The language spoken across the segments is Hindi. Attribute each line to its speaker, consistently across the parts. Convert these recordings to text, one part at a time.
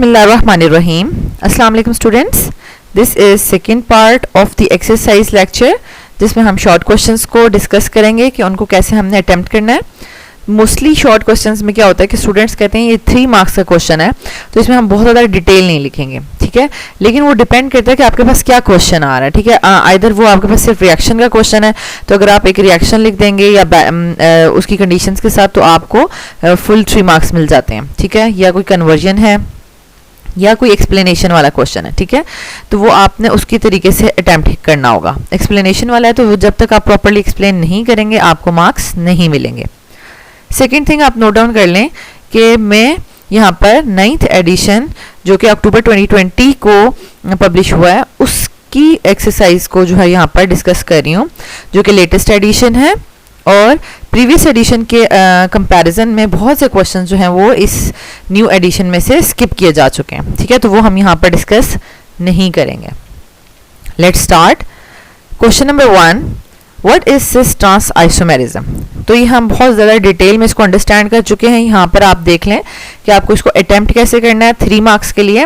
Speaker 1: Bismillahirrahmanirrahim. Assalamu alaikum students. This is second part of the exercise lecture जिसमें हम शॉर्ट क्वेश्चंस को डिस्कस करेंगे कि उनको कैसे हमने अटेम्प्ट करना है. मोस्टली शॉर्ट क्वेश्चंस में क्या होता है कि स्टूडेंट्स कहते हैं ये 3 मार्क्स का क्वेश्चन है तो इसमें हम बहुत ज़्यादा डिटेल नहीं लिखेंगे, ठीक है. लेकिन वो डिपेंड करता है कि आपके पास क्या क्वेश्चन आ रहा है, ठीक है. आइदर वो आपके पास सिर्फ रिएक्शन का क्वेश्चन है तो अगर आप एक रिएक्शन लिख देंगे या उसकी कंडीशंस के साथ तो आपको फुल 3 मार्क्स मिल जाते हैं, ठीक है. या कोई कन्वर्जन है या कोई एक्सप्लेनेशन वाला क्वेश्चन है, ठीक है, तो वो आपने उसकी तरीके से अटेम्प्ट करना होगा. एक्सप्लेनेशन वाला है तो वो जब तक आप प्रॉपर्ली एक्सप्लेन नहीं करेंगे आपको मार्क्स नहीं मिलेंगे. सेकेंड थिंग आप नोट डाउन कर लें कि मैं यहाँ पर 9th एडिशन जो कि अक्टूबर 2020 को पब्लिश हुआ है उसकी एक्सरसाइज को जो है यहाँ पर डिस्कस कर रही हूँ जो कि लेटेस्ट एडिशन है और प्रीवियस एडिशन के कंपैरिजन में बहुत से क्वेश्चन जो हैं वो इस न्यू एडिशन में से स्किप किए जा चुके हैं, ठीक है, तो वो हम यहाँ पर डिस्कस नहीं करेंगे. Let's start. Question number 1, what is cis trans isomerism. तो ये हम बहुत ज़्यादा डिटेल में इसको अंडरस्टैंड कर चुके हैं. यहाँ पर आप देख लें कि आपको इसको अटेम्प्ट कैसे करना है 3 मार्क्स के लिए.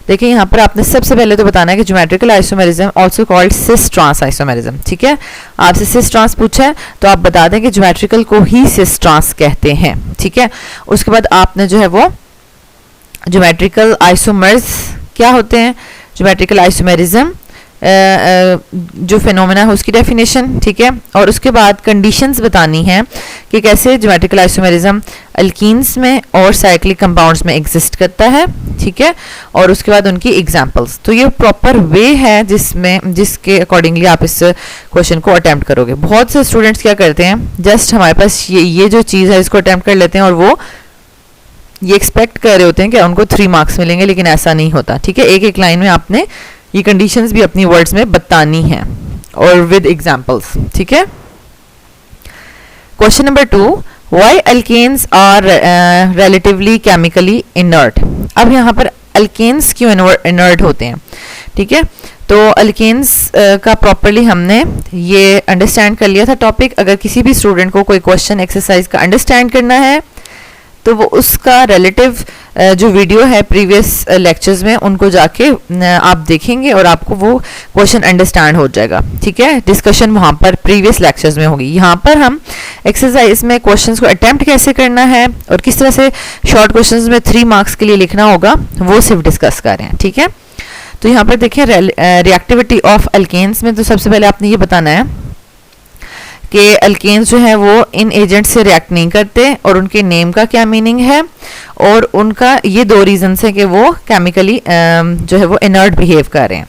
Speaker 1: देखिए यहाँ पर आपने सबसे पहले तो बताना है कि geometrical isomerism also called cis trans isomerism, ठीक है. आपसे सिस ट्रांस पूछा है तो आप बता दें कि ज्योमेट्रिकल को ही सिस ट्रांस कहते हैं, ठीक है. उसके बाद आपने जो है वो ज्योमेट्रिकल आइसोमर्स क्या होते हैं, ज्योमेट्रिकल आइसोमेरिज्म जो फिनोमेना है उसकी डेफिनेशन, ठीक है. और उसके बाद कंडीशंस बतानी है कि कैसे ज्योमेट्रिकल आइसोमेरिज्म अल्कीन्स में और साइक्लिक कंपाउंड्स में एग्जिस्ट करता है, ठीक है. और उसके बाद उनकी एग्जांपल्स. तो ये प्रॉपर वे है जिसके अकॉर्डिंगली आप इस क्वेश्चन को अटेम्प्ट करोगे. बहुत से स्टूडेंट्स क्या करते हैं, जस्ट हमारे पास ये जो चीज़ है इसको अटेम्प्ट कर लेते हैं और वो ये एक्सपेक्ट कर रहे होते हैं कि उनको 3 मार्क्स मिलेंगे, लेकिन ऐसा नहीं होता, ठीक है. एक एक लाइन में आपने ये कंडीशंस भी अपनी वर्ड्स में बतानी है और विद एग्जांपल्स, ठीक है. Question number 2, why alkanes are relatively chemically inert. अब यहाँ पर अल्केन्स क्यों इनर्ट होते हैं, ठीक है. तो अल्केन्स का प्रॉपरली हमने ये अंडरस्टैंड कर लिया था टॉपिक. अगर किसी भी स्टूडेंट को कोई क्वेश्चन एक्सरसाइज का अंडरस्टैंड करना है तो वो उसका रिलेटिव जो वीडियो है प्रीवियस लेक्चर्स में उनको जाके आप देखेंगे और आपको वो क्वेश्चन अंडरस्टैंड हो जाएगा, ठीक है. डिस्कशन वहाँ पर प्रीवियस लेक्चर्स में होगी. यहाँ पर हम एक्सरसाइज में क्वेश्चंस को अटेम्प्ट कैसे करना है और किस तरह से शॉर्ट क्वेश्चंस में 3 मार्क्स के लिए लिखना होगा वो सिर्फ डिस्कस कर रहे हैं, ठीक है. तो यहाँ पर देखिए रिएक्टिविटी ऑफ अल्केन्स में तो सबसे पहले आपने ये बताना है कि अल्केन्स जो है वो इन एजेंट से रिएक्ट नहीं करते और उनके नेम का क्या मीनिंग है और उनका ये 2 रीजंस हैं कि वो केमिकली जो है वो इनर्ट बिहेव कर रहे हैं.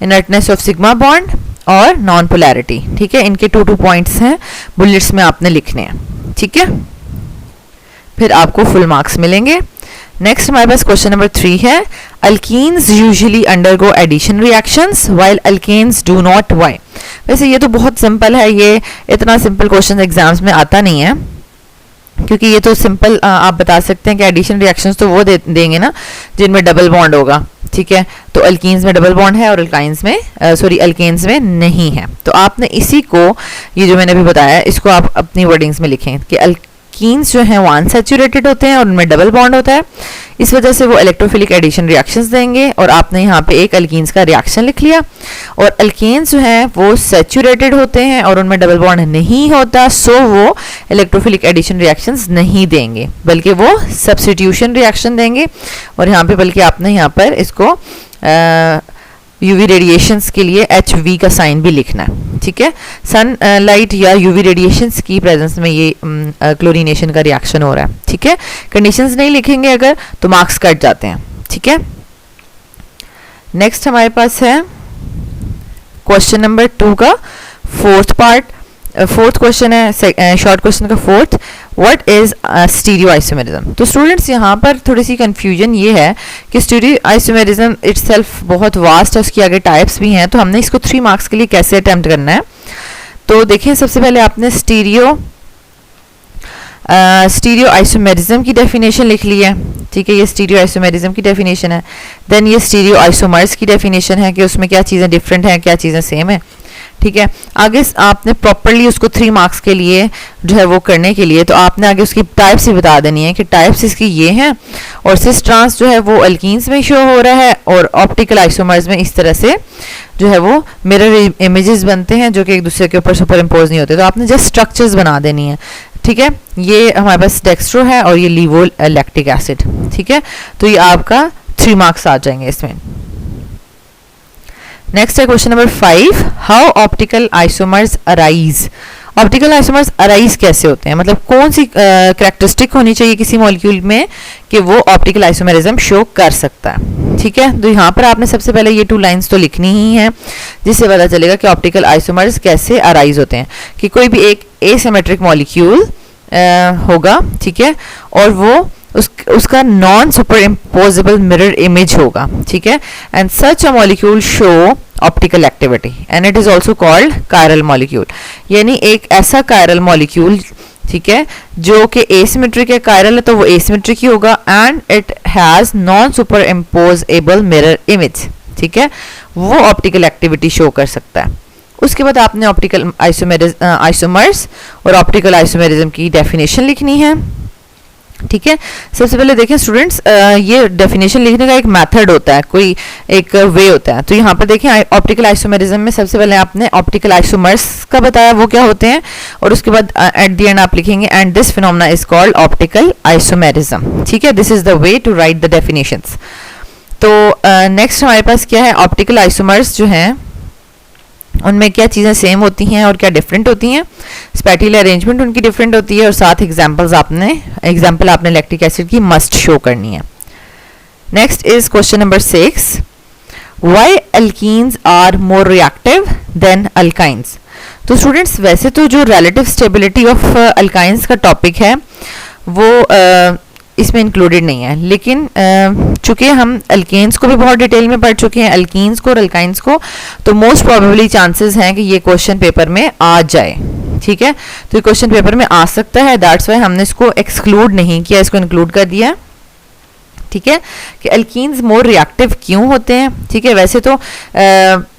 Speaker 1: इनर्टनेस ऑफ सिग्मा बॉन्ड और नॉन पोलैरिटी, ठीक है. इनके 2 पॉइंट्स हैं, बुलेट्स में आपने लिखने हैं, ठीक है. फिर आपको फुल मार्क्स मिलेंगे. नेक्स्ट हमारे पास क्वेश्चन नंबर 3 है, alkenes usually undergo addition reactions while alkanes do not, why. वैसे ये तो बहुत सिंपल है, ये इतना सिंपल क्वेश्चन एग्जाम्स में आता नहीं है क्योंकि ये तो सिंपल आप बता सकते हैं कि एडिशन रिएक्शंस तो वो देंगे ना जिनमें डबल बॉन्ड होगा, ठीक है. तो अल्कीन्स में डबल बॉन्ड है और अल्काइंस में अल्केन्स में नहीं है. तो आपने इसी को ये जो मैंने अभी बताया इसको आप अपनी वर्डिंग्स में लिखें कि अल्कीन्स जो हैं वो अनसैचुरेटेड होते हैं और उनमें डबल बॉन्ड होता है, इस वजह से वो इलेक्ट्रोफिलिक एडिशन रिएक्शंस देंगे. और आपने यहाँ पे एक अल्कीन्स का रिएक्शन लिख लिया. और अल्केन्स जो हैं वो सैचुरेटेड होते हैं और उनमें डबल बॉन्ड नहीं होता, सो वो इलेक्ट्रोफिलिक एडिशन रिएक्शंस नहीं देंगे बल्कि वो सब्स्टिट्यूशन रिएक्शन देंगे. और यहाँ पे बल्कि आपने यहाँ पर इसको यूवी रेडिएशंस के लिए HV का साइन भी लिखना है, ठीक है. सन लाइट या यूवी रेडिएशंस की प्रेजेंस में ये क्लोरीनेशन का रिएक्शन हो रहा है, ठीक है. कंडीशंस नहीं लिखेंगे अगर तो मार्क्स कट जाते हैं, ठीक है. नेक्स्ट हमारे पास है क्वेश्चन नंबर 2 का 4th पार्ट. 4th क्वेश्चन है शॉर्ट क्वेश्चन का 4th, what is stereo isomerism. तो स्टूडेंट्स यहाँ पर थोड़ी सी कंफ्यूजन ये है कि स्टीरियो आइसोमेरिज्म इटसेल्फ बहुत वास्ट है, उसकी आगे टाइप्स भी हैं. तो हमने इसको 3 मार्क्स के लिए कैसे अटेम्प्ट करना है. तो देखिए सबसे पहले आपने स्टीरियो आइसोमेरिज्म की डेफिनेशन लिख ली है, ठीक है. ये स्टीरियो आइसोमेरिज्म की डेफिनेशन है. देन ये स्टीरियो आइसोमर्स की डेफिनेशन है कि उसमें क्या चीज़ें डिफरेंट हैं क्या चीज़ें सेम है, ठीक है। आगे आपने प्रॉपरली उसको 3 मार्क्स के लिए जो है वो करने के लिए तो आपने आगे उसकी टाइप्स ही बता देनी है कि टाइप्स इसकी ये हैं, और सिस ट्रांस जो है वो अल्कीन्स में शो हो रहा है, और ऑप्टिकल आइसोमर्स में इस तरह से जो है वो मिरर इमेजेस बनते हैं जो कि एक दूसरे के ऊपर सुपर इम्पोज नहीं होते। तो आपने जस्ट स्ट्रक्चर्स बना देनी है, ठीक है। ये हमारे पास डेक्स्ट्रो है और ये लीवो लैक्टिक एसिड, ठीक है। तो ये आपका 3 मार्क्स आ जाएंगे इसमें। नेक्स्ट है question number 5, how optical isomers arise. Optical isomers arise कैसे होते हैं, मतलब कौन सी कैरेक्टरिस्टिक होनी चाहिए किसी मॉलिक्यूल में कि वो ऑप्टिकल आइसोमेरिज्म शो कर सकता है, ठीक है। तो यहाँ पर आपने सबसे पहले ये 2 लाइंस तो लिखनी ही है जिससे पता चलेगा कि ऑप्टिकल आइसोमर्स कैसे अराइज होते हैं। कि कोई भी एक एसिमेट्रिक मॉलिक्यूल होगा, ठीक है, और वो उसका non super imposable mirror image होगा, ठीक है, and such a molecule show optical activity and it is also called chiral molecule. यानी एक ऐसा कायरल मॉलिक्यूल, ठीक है, जो कि एसिमेट्रिक है, कायरल है तो वो एसिमेट्रिक ही होगा, and it has non super imposable mirror image, ठीक है, वो ऑप्टिकल एक्टिविटी शो कर सकता है। उसके बाद आपने ऑप्टिकल आइसोमर्स और ऑप्टिकल आइसोमेरिज्म की डेफिनेशन लिखनी है, ठीक है। सबसे पहले देखें स्टूडेंट्स, ये डेफिनेशन लिखने का एक मेथड होता है, कोई एक वे होता है। तो यहाँ पर देखें ऑप्टिकल आइसोमेरिज्म में सबसे पहले आपने ऑप्टिकल आइसोमर्स का बताया वो क्या होते हैं, और उसके बाद एट द एंड आप लिखेंगे and this phenomena is called optical isomerism, ठीक है। This is the way to write the definitions. तो नेक्स्ट हमारे पास क्या है, ऑप्टिकल आइसोमर्स जो हैं उनमें क्या चीज़ें सेम होती हैं और क्या डिफरेंट होती हैं, स्पैटियल अरेंजमेंट उनकी डिफरेंट होती है, और साथ एग्जांपल आपने लैक्टिक एसिड की मस्ट शो करनी है। Next is question number 6, why alkenes are more reactive than alkynes. तो स्टूडेंट्स वैसे तो जो रिलेटिव स्टेबिलिटी ऑफ अल्काइंस का टॉपिक है वो इसमें इंक्लूडेड नहीं है, लेकिन चूंकि हम अल्केन्स को भी बहुत डिटेल में पढ़ चुके हैं, अल्कीन्स को और अल्काइंस को, तो मोस्ट प्रोबेबली चांसेस हैं कि ये क्वेश्चन पेपर में आ जाए, ठीक है। तो ये क्वेश्चन पेपर में आ सकता है, दैट्स वाई हमने इसको एक्सक्लूड नहीं किया, इसको इंक्लूड कर दिया, ठीक है, कि अल्कीन्स मोर रिएक्टिव क्यों होते हैं, ठीक है। वैसे तो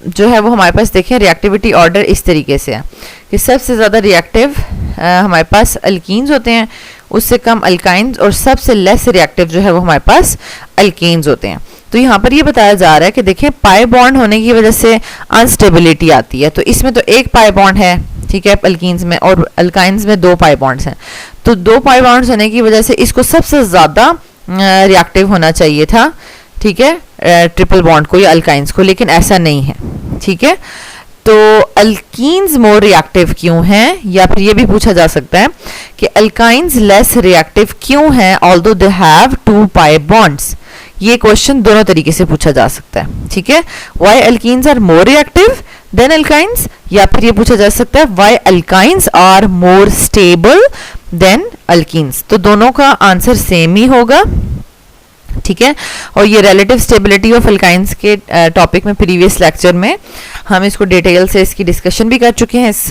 Speaker 1: जो है वो हमारे पास देखें रिएक्टिविटी ऑर्डर इस तरीके से है कि सबसे ज़्यादा रिएक्टिव हमारे पास अल्कीन्स होते हैं, उससे कम अल्काइंस, और सबसे लेस रिएक्टिव जो है वो हमारे पास अल्केन्स होते हैं। तो यहाँ पर ये बताया जा रहा है कि देखिए पाई बॉन्ड होने की वजह से अनस्टेबिलिटी आती है, तो इसमें तो एक पाई बॉन्ड है, ठीक है, अल्कीन्स में, और अल्काइंस में 2 पाई बॉन्ड्स हैं। तो 2 पाई बॉन्ड्स होने की वजह से इसको सबसे ज़्यादा रिएक्टिव होना चाहिए था, ठीक है, ट्रिपल बॉन्ड को या अल्काइंस को, लेकिन ऐसा नहीं है, ठीक है। तो अल्कीन्स मोर रिएक्टिव क्यों हैं, या फिर ये भी पूछा जा सकता है कि अल्काइंस लेस रिएक्टिव क्यों हैं although they have 2 pi bonds. ये क्वेश्चन दोनों तरीके से पूछा जा सकता है, ठीक है। Why alkenes are more reactive than alkynes, या फिर ये पूछा जा सकता है why alkynes are more stable than alkenes. तो दोनों का आंसर सेम ही होगा, ठीक है। और ये रिलेटिव स्टेबिलिटी ऑफ अल्काइंस के टॉपिक में प्रीवियस लेक्चर में हम इसको डिटेल से इसकी डिस्कशन भी कर चुके हैं, इस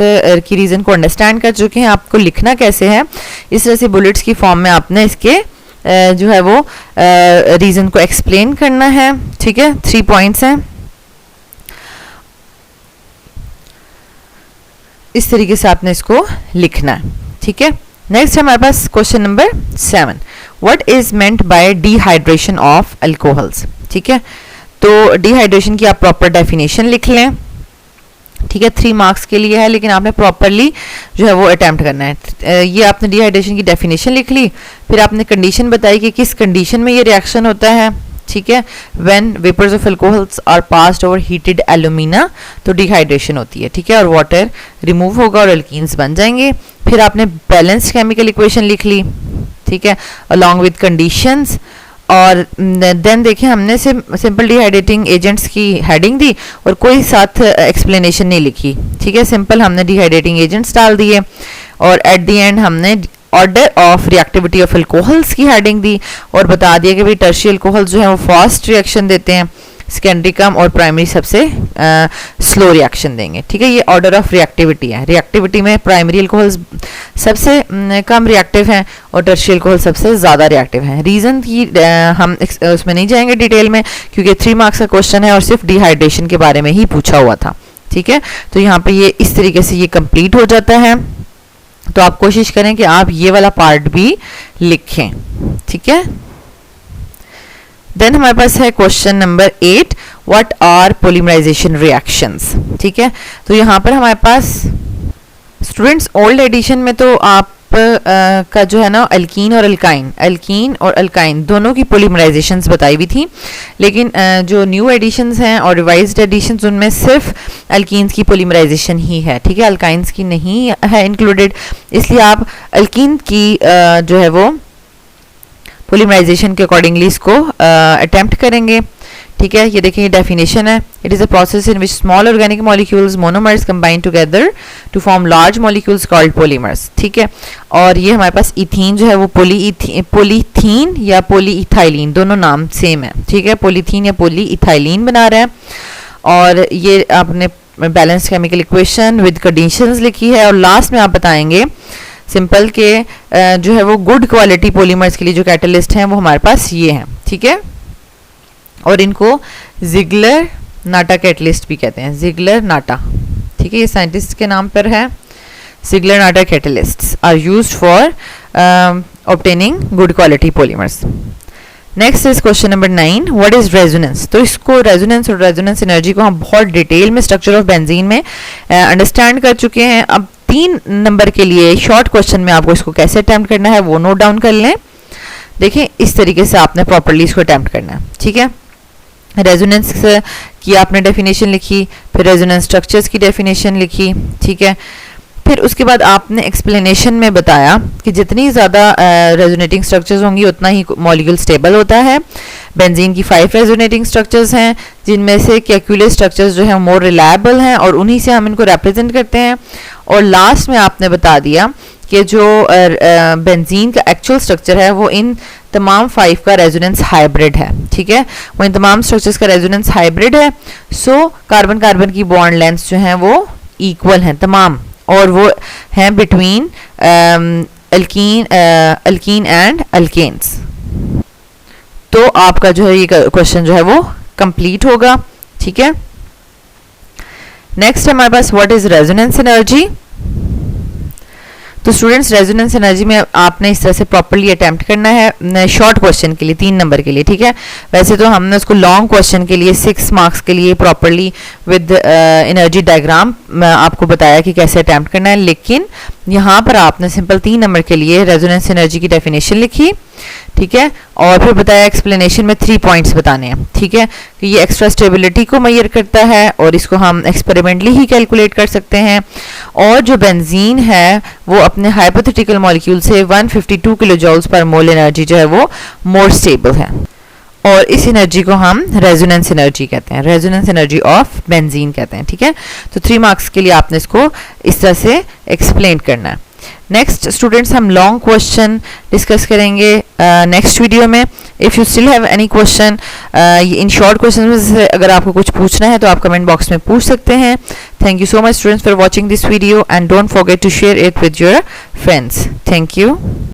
Speaker 1: की रीज़न को अंडरस्टैंड कर चुके हैं। आपको लिखना कैसे है, इस तरह से बुलेट्स की फॉर्म में आपने इसके जो है वो रीज़न को एक्सप्लेन करना है, ठीक है। 3 पॉइंट्स हैं, इस तरीके से आपने इसको लिखना है, ठीक है। नेक्स्ट हमारे पास question number 7, what is meant by dehydration of alcohols, ठीक है। तो डिहाइड्रेशन की आप प्रॉपर डेफिनेशन लिख लें, ठीक है, 3 मार्क्स के लिए है, लेकिन आपने प्रॉपरली जो है वो अटेम्प्ट करना है। ये आपने डिहाइड्रेशन की डेफिनेशन लिख ली, फिर आपने कंडीशन बताई कि किस कंडीशन में ये रिएक्शन होता है, ठीक है, when vapours of alcohols are passed over heated alumina, तो डिहाइड्रेशन होती है, ठीक है, और वाटर रिमूव होगा और अल्कीन्स बन जाएंगे। फिर आपने बैलेंस्ड केमिकल इक्वेशन लिख ली, ठीक है, अलॉन्ग विद कंडीशंस, और देन देखिए हमने सिंपल डिहाइड्रेटिंग एजेंट्स की हेडिंग दी और कोई साथ एक्सप्लेनेशन नहीं लिखी, ठीक है, सिंपल हमने डिहाइड्रेटिंग एजेंट्स डाल दिए, और एट द एंड हमने order of reactivity of alcohols की हेडिंग दी और बता दिया कि भाई टर्शियल अल्कोहल्स जो है वो फास्ट रिएक्शन देते हैं, सेकेंडरी कम और प्राइमरी सबसे स्लो रिएक्शन देंगे, ठीक है। ये ऑर्डर ऑफ रिएक्टिविटी है, रिएक्टिविटी में प्राइमरी अल्कोहल्स सबसे कम रिएक्टिव हैं और टर्शियल अल्कोहल सबसे ज़्यादा रिएक्टिव हैं। रीज़न की हम उसमें नहीं जाएंगे डिटेल में, क्योंकि 3 मार्क्स का क्वेश्चन है और सिर्फ डिहाइड्रेशन के बारे में ही पूछा हुआ था, ठीक है, तो यहाँ पे ये इस तरीके से ये कंप्लीट हो जाता है। तो आप कोशिश करें कि आप ये वाला पार्ट भी लिखें, ठीक है। देन हमारे पास है question number 8, what are polymerisation reactions, ठीक है। तो यहाँ पर हमारे पास स्टूडेंट्स ओल्ड एडिशन में तो आप का जो है ना अल्कीन और अल्काइन दोनों की पॉलीमराइजेशंस बताई हुई थी, लेकिन जो न्यू एडिशंस हैं और रिवाइज्ड एडिशंस उनमें सिर्फ अल्कीन्स की पॉलीमराइजेशन ही है, ठीक है, अल्काइंस की नहीं है इंक्लूडेड। इसलिए आप अल्कीन की जो है वो पॉलीमराइजेशन के अकॉर्डिंगली इसको अटेम्प्ट करेंगे, ठीक है। ये देखिए डेफिनेशन है, it is a process in which small organic molecules monomers combine together to form large molecules called polymers, ठीक है। और ये हमारे पास इथीन जो है वो पॉलीथीन या पॉलीइथाइलिन दोनों नाम सेम है, ठीक है, पॉलीथीन या पॉलीइथाइलिन बना रहा है। और ये आपने balance chemical equation with conditions लिखी है। और लास्ट में आप बताएंगे सिंपल के जो है वो गुड क्वालिटी पॉलीमर्स के लिए जो कैटलिस्ट हैं वो हमारे पास ये हैं, ठीक है। और इनको जिगलर नाटा कैटलिस्ट भी कहते हैं, जिगलर नाटा, ठीक है, ये साइंटिस्ट के नाम पर है। Ziegler Natta catalysts are used for obtaining good quality polymers. Next is question number 9, what is resonance. तो इसको रेजोनेंस और रेजोनेंस एनर्जी को हम बहुत डिटेल में स्ट्रक्चर ऑफ बेंजीन में अंडरस्टैंड कर चुके हैं। अब 3 नंबर के लिए शॉर्ट क्वेश्चन में आपको इसको कैसे अटेम्प्ट करना है वो नोट डाउन कर लें। देखिए इस तरीके से आपने प्रॉपरली इसको अटेम्प्ट करना है, ठीक है। रेजोनेंस की आपने डेफिनेशन लिखी, फिर रेजोनेंस स्ट्रक्चर्स की डेफिनेशन लिखी, ठीक है। फिर उसके बाद आपने एक्सप्लेनेशन में बताया कि जितनी ज़्यादा रेजोनेटिंग स्ट्रक्चर्स होंगी उतना ही मॉलिक्यूल स्टेबल होता है। बेंजीन की 5 रेजोनेटिंग स्ट्रक्चर्स हैं, जिनमें से कैल्कुलेट स्ट्रक्चर्स जो है मोर रिलायबल हैं और उन्हीं से हम इनको रिप्रेजेंट करते हैं। और लास्ट में आपने बता दिया कि जो बेंजीन का एक्चुअल स्ट्रक्चर है वो इन तमाम 5 का रेजोनेंस हाइब्रिड है, ठीक है, वो इन तमाम स्ट्रक्चर्स का रेजोनेंस हाइब्रिड है। सो कार्बन कार्बन की बॉन्ड लेंथ्स जो हैं वो इक्वल हैं तमाम, और वो हैं बिटवीन अल्कीन एंड अल्केन्स। तो आपका जो है ये क्वेश्चन जो है वो कंप्लीट होगा, ठीक है। नेक्स्ट हमारे पास व्हाट इज रेजोनेंस एनर्जी। तो स्टूडेंट्स रेजोनेंस एनर्जी में आपने इस तरह से प्रॉपर्ली अटेम्प्ट करना है शॉर्ट क्वेश्चन के लिए 3 नंबर के लिए, ठीक है। वैसे तो हमने उसको लॉन्ग क्वेश्चन के लिए 6 मार्क्स के लिए प्रॉपर्ली विद एनर्जी डायग्राम आपको बताया कि कैसे अटेम्प्ट करना है, लेकिन यहाँ पर आपने सिंपल 3 नंबर के लिए रेजोनेंस एनर्जी की डेफिनेशन लिखी, ठीक है, और फिर बताया एक्सप्लेनेशन में 3 पॉइंट्स बताने हैं, ठीक है, कि ये एक्स्ट्रा स्टेबिलिटी को मेजर करता है और इसको हम एक्सपेरिमेंटली ही कैलकुलेट कर सकते हैं। और जो बेंजीन है वो अपने हाइपोथेटिकल मॉलिक्यूल से 152 किलो जूल्स पर मोल एनर्जी जो है वो मोर स्टेबल है, और इस एनर्जी को हम रेजोनेंस एनर्जी कहते हैं, रेजोनेंस एनर्जी ऑफ बेंजीन कहते हैं, ठीक है। तो 3 मार्क्स के लिए आपने इसको इस तरह से एक्सप्लेन करना है। नेक्स्ट स्टूडेंट्स हम लॉन्ग क्वेश्चन डिस्कस करेंगे नेक्स्ट वीडियो में। If you still have any question in short question में से अगर आपको कुछ पूछना है तो आप कमेंट बॉक्स में पूछ सकते हैं। Thank you so much students for watching this video and don't forget to share it with your friends. Thank you.